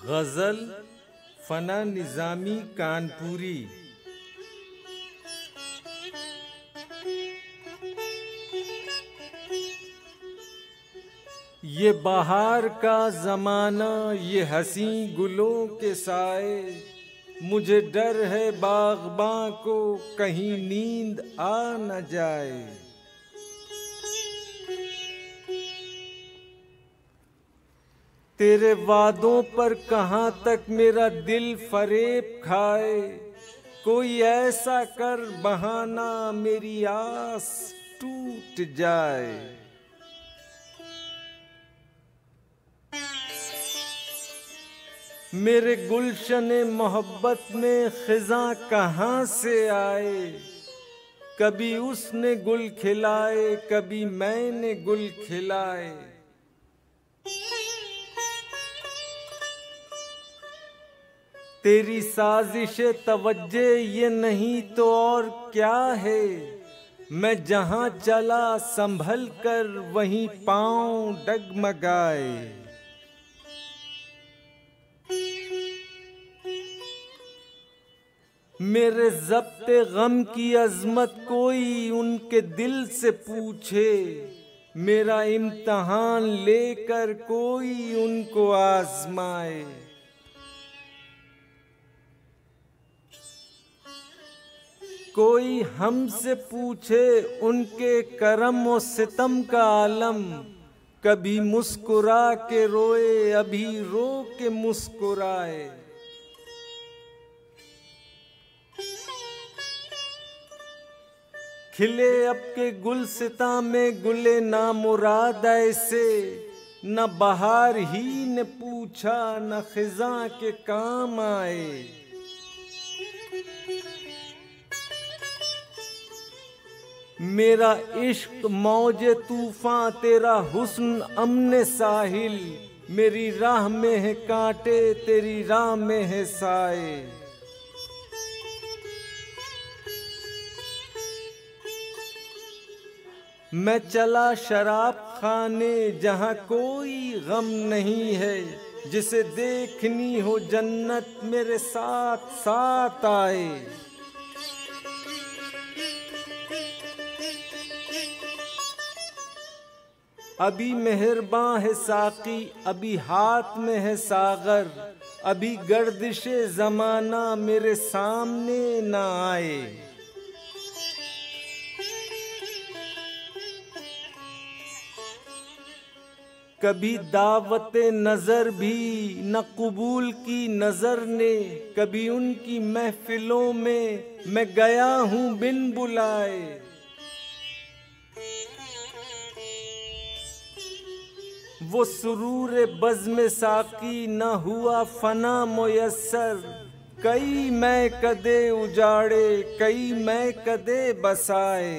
गज़ल फना निज़ामी कानपुरी। ये बहार का ज़माना, ये हंसी गुलों के साए, मुझे डर है बाग़बां को कहीं नींद आ न जाए। तेरे वादों पर कहाँ तक मेरा दिल फरेब खाए, कोई ऐसा कर बहाना मेरी आस टूट जाए। मेरे गुलशने मोहब्बत में खिज़ां कहाँ से आए, कभी उसने गुल खिलाए कभी मैंने गुल खिलाए। तेरी साजिशे तवज्जे ये नहीं तो और क्या है, मैं जहाँ चला संभल कर वहीं पाँव डगमगाए। मेरे ज़ब्ते गम की अज़मत कोई उनके दिल से पूछे, मेरा इम्तहान लेकर कोई उनको आज़माए। कोई हमसे पूछे उनके करम और सितम का आलम, कभी मुस्कुरा के रोए अभी रो के मुस्कुराए। खिले अब के गुलसिता में गुले नामुराद ऐसे, न बहार ही ने पूछा न खिज़ां के काम आए। मेरा इश्क मौजे तूफान तेरा हुस्न अमने साहिल, मेरी राह में है कांटे तेरी राह में है साए। मैं चला शराब खाने जहाँ कोई गम नहीं है, जिसे देखनी हो जन्नत मेरे साथ साथ आए। अभी मेहरबान है साकी अभी हाथ में है सागर, अभी गर्दिशे ज़माना मेरे सामने न आए। कभी दावते नज़र भी न कबूल की नज़र ने, कभी उनकी महफिलों में मैं गया हूँ बिन बुलाए। वो सुरूर बज़्म साकी न हुआ फना मुयस्सर, कई मैं कदे उजाड़े कई मैं कदे बसाए।